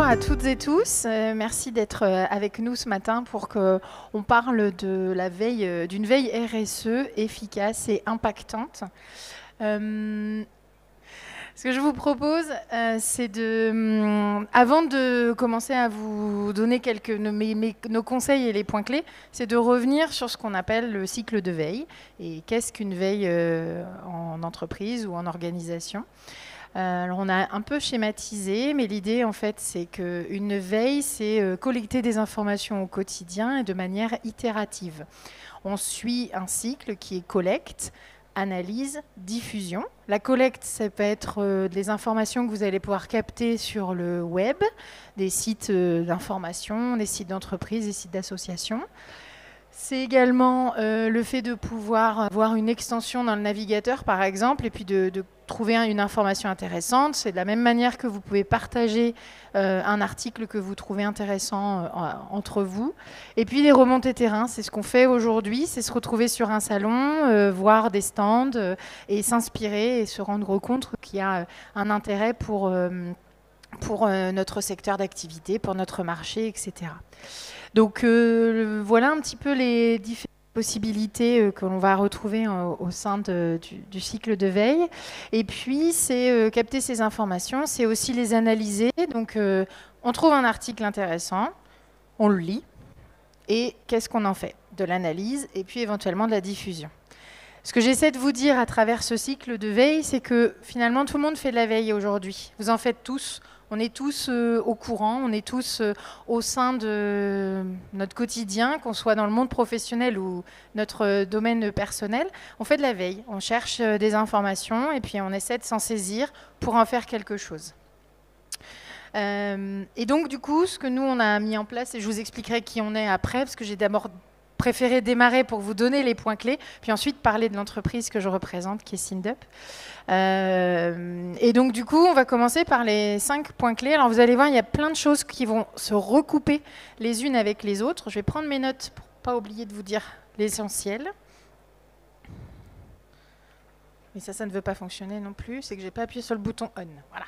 à toutes et tous. Merci d'être avec nous ce matin pour qu'on parle de la veille, d'une veille RSE efficace et impactante. Ce que je vous propose, c'est avant de commencer à vous donner nos conseils et les points clés, c'est de revenir sur ce qu'on appelle le cycle de veille. Et qu'est-ce qu'une veille en entreprise ou en organisation ? Alors on a un peu schématisé, mais l'idée en fait c'est qu'une veille, c'est collecter des informations au quotidien et de manière itérative. On suit un cycle qui est collecte, analyse, diffusion. La collecte, ça peut être des informations que vous allez pouvoir capter sur le web, des sites d'information, des sites d'entreprise, des sites d'associations. C'est également le fait de pouvoir avoir une extension dans le navigateur, par exemple, et puis de trouver une information intéressante. C'est de la même manière que vous pouvez partager un article que vous trouvez intéressant entre vous. Et puis les remontées terrain, c'est ce qu'on fait aujourd'hui, c'est se retrouver sur un salon, voir des stands et s'inspirer et se rendre compte qu'il y a un intérêt pour notre secteur d'activité, pour notre marché, etc. Donc voilà un petit peu les différentes possibilités que l'on va retrouver au sein du cycle de veille. Et puis, c'est capter ces informations, c'est aussi les analyser. Donc, on trouve un article intéressant, on le lit, et qu'est-ce qu'on en fait ? De l'analyse, et puis éventuellement de la diffusion. Ce que j'essaie de vous dire à travers ce cycle de veille, c'est que finalement, tout le monde fait de la veille aujourd'hui. Vous en faites tous. On est tous au courant, on est tous au sein de notre quotidien, qu'on soit dans le monde professionnel ou notre domaine personnel. On fait de la veille, on cherche des informations et puis on essaie de s'en saisir pour en faire quelque chose. Et donc du coup, ce que nous on a mis en place, et je vous expliquerai qui on est après, parce que j'ai d'abord préféré démarrer pour vous donner les points clés, puis ensuite parler de l'entreprise que je représente, qui est SynDup. Et donc du coup, on va commencer par les 5 points clés. Alors vous allez voir, il y a plein de choses qui vont se recouper les unes avec les autres. Je vais prendre mes notes pour ne pas oublier de vous dire l'essentiel. Mais ça ne veut pas fonctionner non plus. C'est que je n'ai pas appuyé sur le bouton On. Voilà.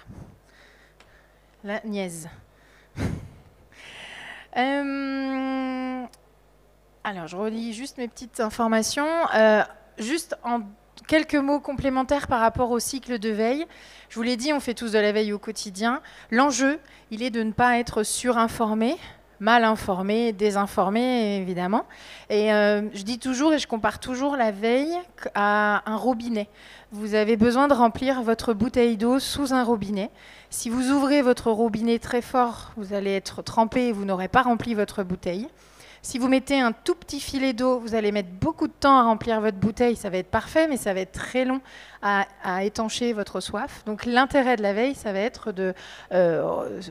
La niaise. Alors, je relis juste mes petites informations. Juste en quelques mots complémentaires par rapport au cycle de veille. Je vous l'ai dit, on fait tous de la veille au quotidien. L'enjeu, il est de ne pas être surinformé, mal informé, désinformé, évidemment. Et je dis toujours, et je compare toujours la veille à un robinet. Vous avez besoin de remplir votre bouteille d'eau sous un robinet. Si vous ouvrez votre robinet très fort, vous allez être trempé et vous n'aurez pas rempli votre bouteille. Si vous mettez un tout petit filet d'eau, vous allez mettre beaucoup de temps à remplir votre bouteille. Ça va être parfait, mais ça va être très long à étancher votre soif. Donc l'intérêt de la veille, ça va être de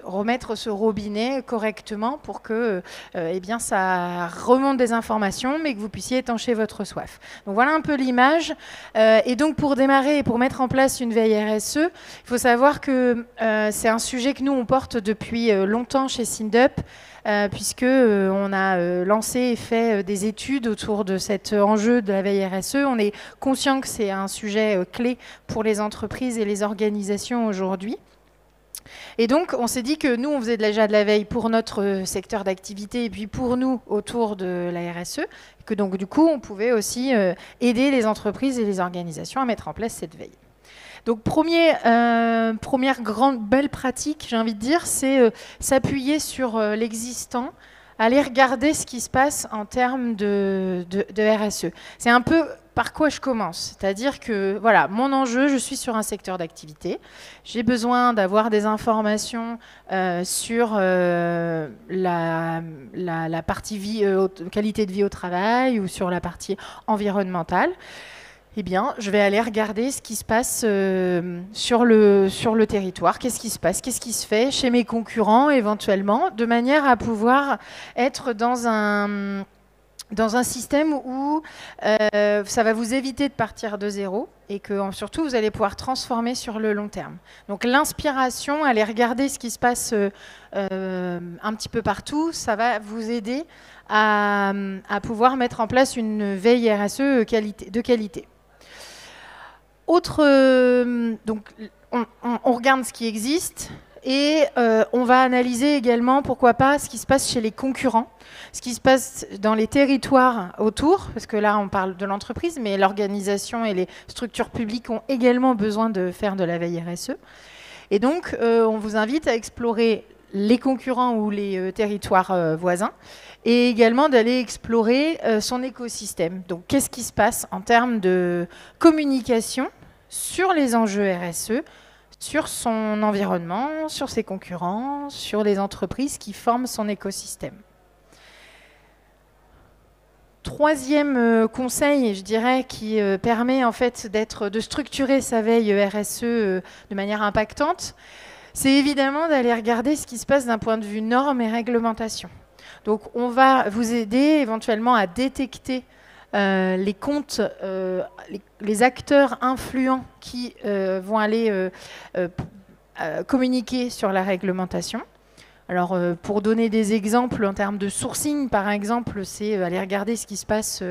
remettre ce robinet correctement pour que eh bien, ça remonte des informations, mais que vous puissiez étancher votre soif. Donc voilà un peu l'image. Et donc pour démarrer et pour mettre en place une veille RSE, il faut savoir que c'est un sujet que nous, on porte depuis longtemps chez SynDup. Puisque on a lancé et fait des études autour de cet enjeu de la veille RSE. On est conscient que c'est un sujet clé pour les entreprises et les organisations aujourd'hui. Et donc, on s'est dit que nous, on faisait déjà de la veille pour notre secteur d'activité et puis pour nous autour de la RSE, et que donc du coup, on pouvait aussi aider les entreprises et les organisations à mettre en place cette veille. Donc première grande belle pratique, j'ai envie de dire, c'est s'appuyer sur l'existant, aller regarder ce qui se passe en termes de RSE. C'est un peu par quoi je commence, c'est-à-dire que voilà, mon enjeu, je suis sur un secteur d'activité, j'ai besoin d'avoir des informations sur la partie qualité de vie au travail ou sur la partie environnementale. Eh bien, je vais aller regarder ce qui se passe sur le territoire. Qu'est-ce qui se passe ? Qu'est-ce qui se fait chez mes concurrents éventuellement, de manière à pouvoir être dans un système où ça va vous éviter de partir de zéro et que surtout, vous allez pouvoir transformer sur le long terme. Donc l'inspiration, aller regarder ce qui se passe un petit peu partout, ça va vous aider à pouvoir mettre en place une veille RSE de qualité. Donc on regarde ce qui existe Et on va analyser également, pourquoi pas, ce qui se passe chez les concurrents, ce qui se passe dans les territoires autour, parce que là, on parle de l'entreprise, mais l'organisation et les structures publiques ont également besoin de faire de la veille RSE. Et donc, on vous invite à explorer les concurrents ou les territoires voisins, et également d'aller explorer son écosystème. Donc, qu'est-ce qui se passe en termes de communication sur les enjeux RSE, sur son environnement, sur ses concurrents, sur les entreprises qui forment son écosystème. Troisième conseil, je dirais, qui permet en fait de structurer sa veille RSE de manière impactante, c'est évidemment d'aller regarder ce qui se passe d'un point de vue normes et réglementation. Donc on va vous aider éventuellement à détecter les comptes, les acteurs influents qui vont aller communiquer sur la réglementation. Alors, pour donner des exemples en termes de sourcing, par exemple, c'est aller regarder ce qui se passe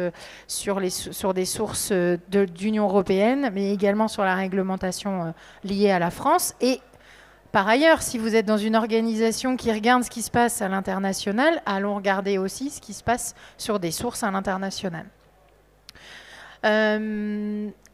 sur des sources d'Union européenne, mais également sur la réglementation liée à la France. Et par ailleurs, si vous êtes dans une organisation qui regarde ce qui se passe à l'international, allons regarder aussi ce qui se passe sur des sources à l'international.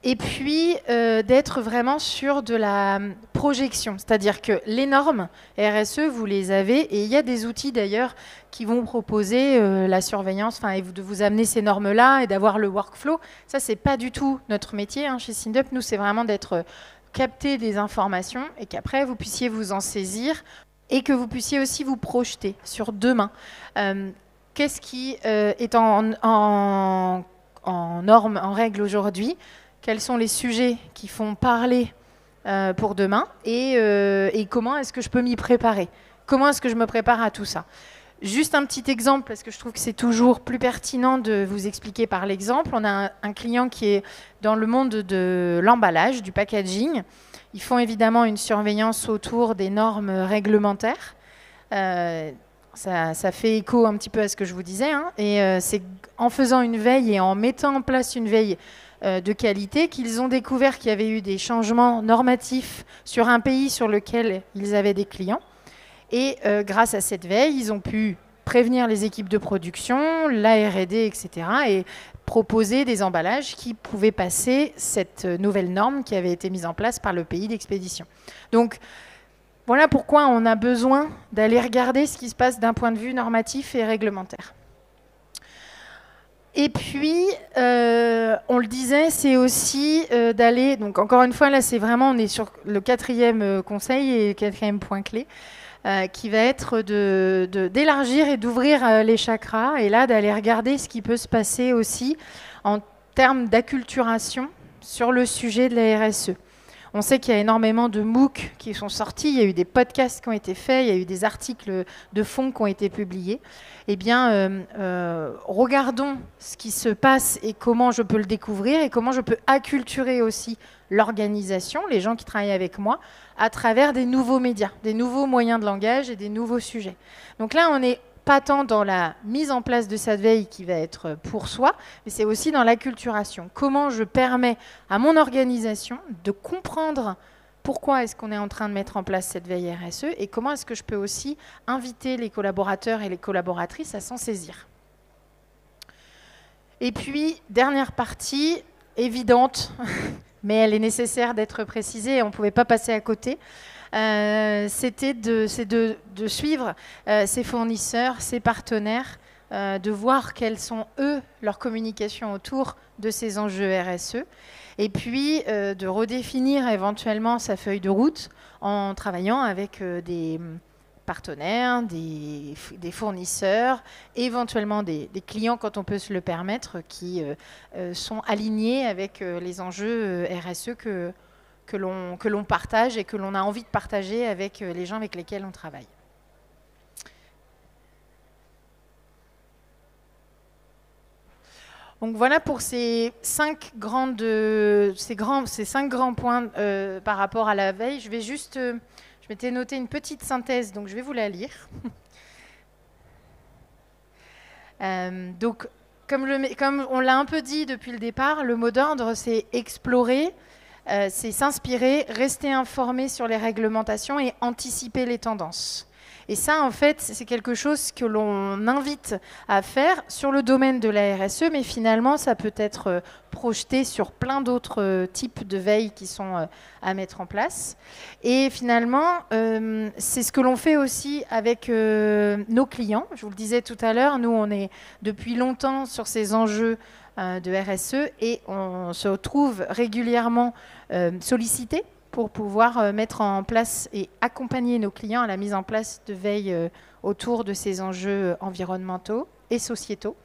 Et puis, d'être vraiment sur de la projection. C'est-à-dire que les normes RSE, vous les avez, et il y a des outils d'ailleurs qui vont proposer la surveillance, et de vous amener ces normes-là et d'avoir le workflow. Ça, c'est pas du tout notre métier chez SynDup. Nous, c'est vraiment d'être capter des informations et qu'après, vous puissiez vous en saisir et que vous puissiez aussi vous projeter sur demain. Qu'est-ce qui est en normes, en règles aujourd'hui? Quels sont les sujets qui font parler pour demain et comment est-ce que je peux m'y préparer? Comment est-ce que je me prépare à tout ça? Juste un petit exemple, parce que je trouve que c'est toujours plus pertinent de vous expliquer par l'exemple. On a un client qui est dans le monde de l'emballage, du packaging. Ils font évidemment une surveillance autour des normes réglementaires. Ça fait écho un petit peu à ce que je vous disais. Et c'est en faisant une veille et en mettant en place une veille de qualité qu'ils ont découvert qu'il y avait eu des changements normatifs sur un pays sur lequel ils avaient des clients. Et grâce à cette veille, ils ont pu prévenir les équipes de production, la R&D, etc. et proposer des emballages qui pouvaient passer cette nouvelle norme qui avait été mise en place par le pays d'expédition. Donc, voilà pourquoi on a besoin d'aller regarder ce qui se passe d'un point de vue normatif et réglementaire. Et puis, on le disait, c'est aussi d'aller... Donc, encore une fois, là, c'est vraiment... On est sur le quatrième conseil et le quatrième point clé. Qui va être d'élargir et d'ouvrir les chakras, et là d'aller regarder ce qui peut se passer aussi en termes d'acculturation sur le sujet de la RSE. On sait qu'il y a énormément de MOOC qui sont sortis, il y a eu des podcasts qui ont été faits, il y a eu des articles de fond qui ont été publiés. Eh bien, regardons ce qui se passe et comment je peux le découvrir et comment je peux acculturer aussi l'organisation, les gens qui travaillent avec moi, à travers des nouveaux médias, des nouveaux moyens de langage et des nouveaux sujets. Donc là, on n'est pas tant dans la mise en place de cette veille qui va être pour soi, mais c'est aussi dans l'acculturation. Comment je permets à mon organisation de comprendre pourquoi est-ce qu'on est en train de mettre en place cette veille RSE et comment est-ce que je peux aussi inviter les collaborateurs et les collaboratrices à s'en saisir. Et puis, dernière partie, évidente, mais elle est nécessaire d'être précisée et on ne pouvait pas passer à côté. C'était de suivre ses fournisseurs, ses partenaires, de voir quelles sont, eux, leurs communications autour de ces enjeux RSE, et puis de redéfinir éventuellement sa feuille de route en travaillant avec des partenaires, des fournisseurs, éventuellement des clients quand on peut se le permettre, qui sont alignés avec les enjeux RSE que l'on partage et que l'on a envie de partager avec les gens avec lesquels on travaille. Donc voilà pour ces 5 grands points par rapport à la veille. Je m'étais noté une petite synthèse, donc je vais vous la lire. Donc, comme on l'a un peu dit depuis le départ, le mot d'ordre, c'est explorer, c'est s'inspirer, rester informé sur les réglementations et anticiper les tendances. Et ça, en fait, c'est quelque chose que l'on invite à faire sur le domaine de la RSE, mais finalement, ça peut être projeté sur plein d'autres types de veilles qui sont à mettre en place. Et finalement, c'est ce que l'on fait aussi avec nos clients. Je vous le disais tout à l'heure, nous, on est depuis longtemps sur ces enjeux de RSE et on se retrouve régulièrement sollicités pour pouvoir mettre en place et accompagner nos clients à la mise en place de veille autour de ces enjeux environnementaux et sociétaux.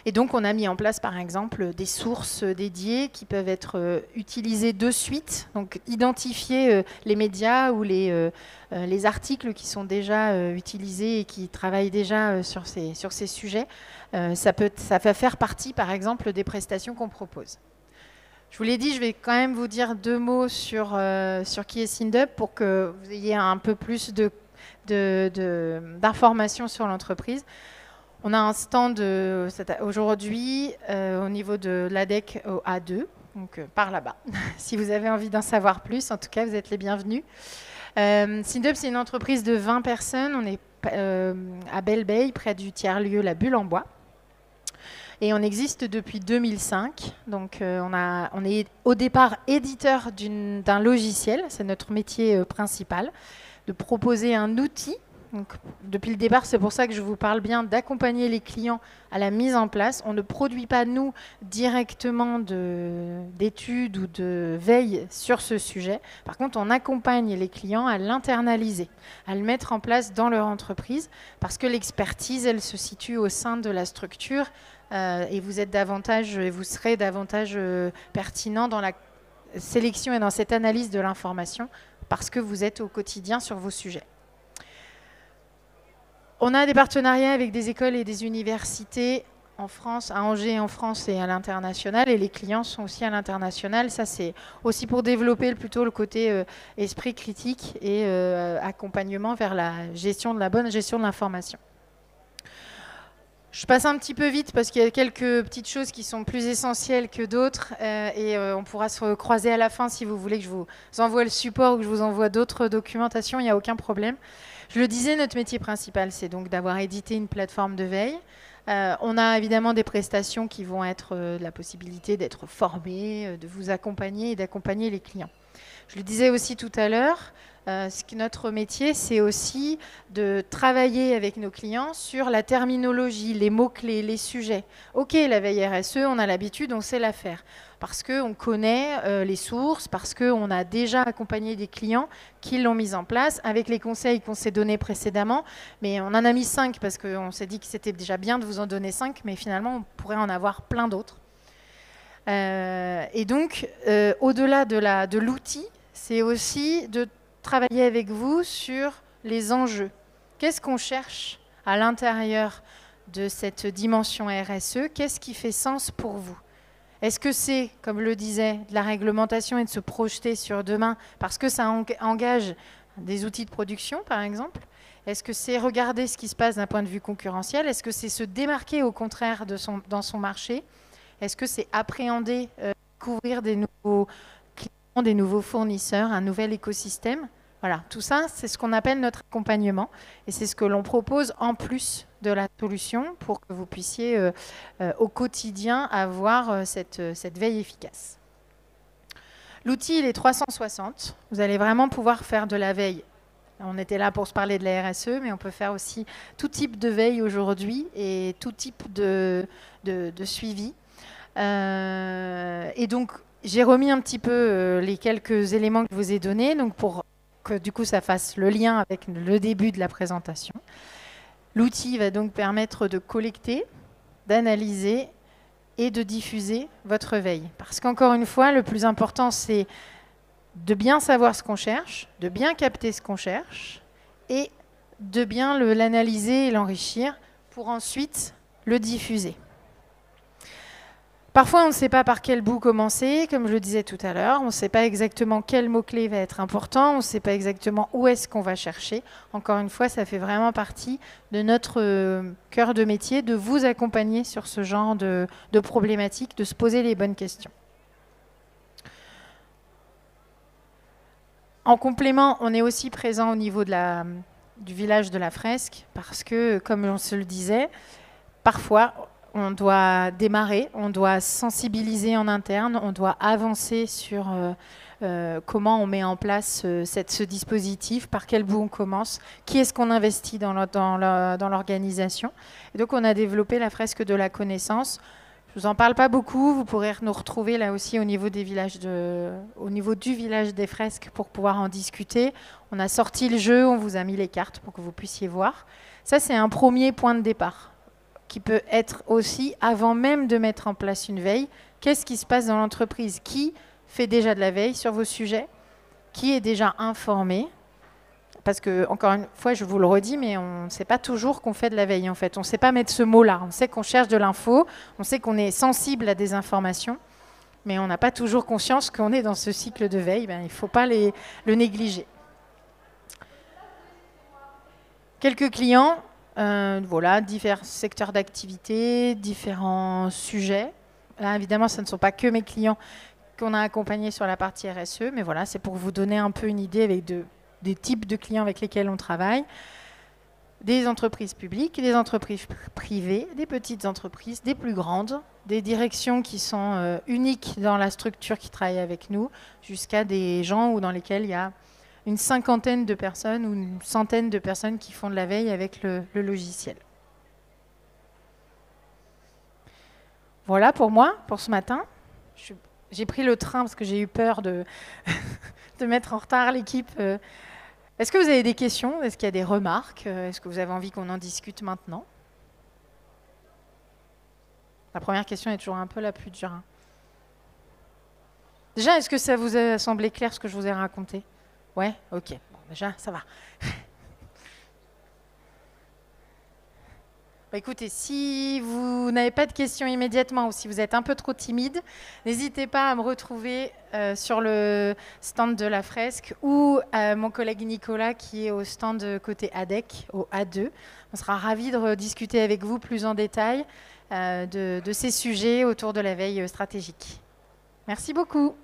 Et donc, on a mis en place, par exemple, des sources dédiées qui peuvent être utilisées de suite. Donc, identifier les médias ou les articles qui sont déjà utilisés et qui travaillent déjà sur ces sujets. Ça va faire partie, par exemple, des prestations qu'on propose. Je vous l'ai dit, je vais quand même vous dire 2 mots sur qui est SynDub pour que vous ayez un peu plus d'informations sur l'entreprise. On a un stand aujourd'hui au niveau de l'ADEC au A2, donc par là-bas. Si vous avez envie d'en savoir plus, en tout cas, vous êtes les bienvenus. SynDub, c'est une entreprise de 20 personnes. On est à Belle-Beille, près du tiers-lieu La Bulle en Bois. Et on existe depuis 2005. Donc, on est au départ éditeur d'un logiciel. C'est notre métier principal, de proposer un outil. Donc, depuis le départ, c'est pour ça que je vous parle bien d'accompagner les clients à la mise en place. On ne produit pas, nous, directement d'études ou de veille sur ce sujet. Par contre, on accompagne les clients à l'internaliser, à le mettre en place dans leur entreprise, parce que l'expertise, elle se situe au sein de la structure et vous serez davantage pertinent dans la sélection et dans cette analyse de l'information, parce que vous êtes au quotidien sur vos sujets. On a des partenariats avec des écoles et des universités en France, à Angers en France et à l'international, et les clients sont aussi à l'international. Ça, c'est aussi pour développer plutôt le côté esprit critique et accompagnement vers la bonne gestion de l'information. Je passe un petit peu vite parce qu'il y a quelques petites choses qui sont plus essentielles que d'autres et on pourra se croiser à la fin si vous voulez que je vous envoie le support ou que je vous envoie d'autres documentations, il n'y a aucun problème. Je le disais, notre métier principal, c'est donc d'avoir édité une plateforme de veille. On a évidemment des prestations qui vont être la possibilité d'être formés, de vous accompagner et d'accompagner les clients. Je le disais aussi tout à l'heure, notre métier, c'est aussi de travailler avec nos clients sur la terminologie, les mots-clés, les sujets. Ok, la veille RSE, on a l'habitude, on sait la faire. Parce qu'on connaît les sources, parce qu'on a déjà accompagné des clients qui l'ont mise en place avec les conseils qu'on s'est donnés précédemment. Mais on en a mis 5 parce qu'on s'est dit que c'était déjà bien de vous en donner 5, mais finalement, on pourrait en avoir plein d'autres. Et donc, au-delà de l'outil, c'est aussi de travailler avec vous sur les enjeux. Qu'est-ce qu'on cherche à l'intérieur de cette dimension RSE? Qu'est-ce qui fait sens pour vous? Est-ce que c'est, comme le disait, de la réglementation et de se projeter sur demain parce que ça engage des outils de production, par exemple? Est-ce que c'est regarder ce qui se passe d'un point de vue concurrentiel? Est-ce que c'est se démarquer au contraire dans son marché? Est-ce que c'est appréhender, découvrir des nouveaux clients, des nouveaux fournisseurs, un nouvel écosystème? Voilà, tout ça, c'est ce qu'on appelle notre accompagnement et c'est ce que l'on propose en plus de la solution pour que vous puissiez au quotidien avoir cette veille efficace. L'outil, il est 360. Vous allez vraiment pouvoir faire de la veille. On était là pour se parler de la RSE, mais on peut faire aussi tout type de veille aujourd'hui et tout type de suivi. Et donc, j'ai remis un petit peu les quelques éléments que je vous ai donnés, donc pour que du coup ça fasse le lien avec le début de la présentation. L'outil va donc permettre de collecter, d'analyser et de diffuser votre veille. Parce qu'encore une fois, le plus important, c'est de bien savoir ce qu'on cherche, de bien capter ce qu'on cherche et de bien l'analyser et l'enrichir pour ensuite le diffuser. Parfois, on ne sait pas par quel bout commencer, comme je le disais tout à l'heure. On ne sait pas exactement quel mot-clé va être important. On ne sait pas exactement où est-ce qu'on va chercher. Encore une fois, ça fait vraiment partie de notre cœur de métier, de vous accompagner sur ce genre de problématiques, de se poser les bonnes questions. En complément, on est aussi présent au niveau du village de la Fresque, parce que, comme on se le disait, parfois, on doit démarrer, on doit sensibiliser en interne, on doit avancer sur comment on met en place ce dispositif, par quel bout on commence, qui est-ce qu'on investit dans l'organisation. Et donc, on a développé la fresque de la connaissance. Je vous en parle pas beaucoup, vous pourrez nous retrouver là aussi au niveau du village des fresques pour pouvoir en discuter. On a sorti le jeu, on vous a mis les cartes pour que vous puissiez voir. Ça, c'est un premier point de départ qui peut être aussi, avant même de mettre en place une veille, qu'est-ce qui se passe dans l'entreprise? Qui fait déjà de la veille sur vos sujets? Qui est déjà informé? Parce que, encore une fois, je vous le redis, mais on ne sait pas toujours qu'on fait de la veille, en fait. On ne sait pas mettre ce mot-là. On sait qu'on cherche de l'info, on sait qu'on est sensible à des informations, mais on n'a pas toujours conscience qu'on est dans ce cycle de veille. Ben, il ne faut pas le négliger. Quelques clients, voilà, divers secteurs d'activité, différents sujets. Là, évidemment, ce ne sont pas que mes clients qu'on a accompagnés sur la partie RSE, mais voilà, c'est pour vous donner un peu une idée avec des types de clients avec lesquels on travaille. Des entreprises publiques, des entreprises privées, des petites entreprises, des plus grandes, des directions qui sont uniques dans la structure qui travaille avec nous, jusqu'à des gens dans lesquels il y a une cinquantaine de personnes ou une centaine de personnes qui font de la veille avec le logiciel. Voilà pour moi, pour ce matin. J'ai pris le train parce que j'ai eu peur de mettre en retard l'équipe. Est-ce que vous avez des questions? Est-ce qu'il y a des remarques? Est-ce que vous avez envie qu'on en discute maintenant? La première question est toujours un peu la plus dure. Hein. Déjà, est-ce que ça vous a semblé clair ce que je vous ai raconté? Ouais, ok. Bon, déjà, ça va. Bah, écoutez, si vous n'avez pas de questions immédiatement ou si vous êtes un peu trop timide, n'hésitez pas à me retrouver sur le stand de la fresque ou à mon collègue Nicolas qui est au stand côté ADEC, au A2. On sera ravis de rediscuter avec vous plus en détail de ces sujets autour de la veille stratégique. Merci beaucoup.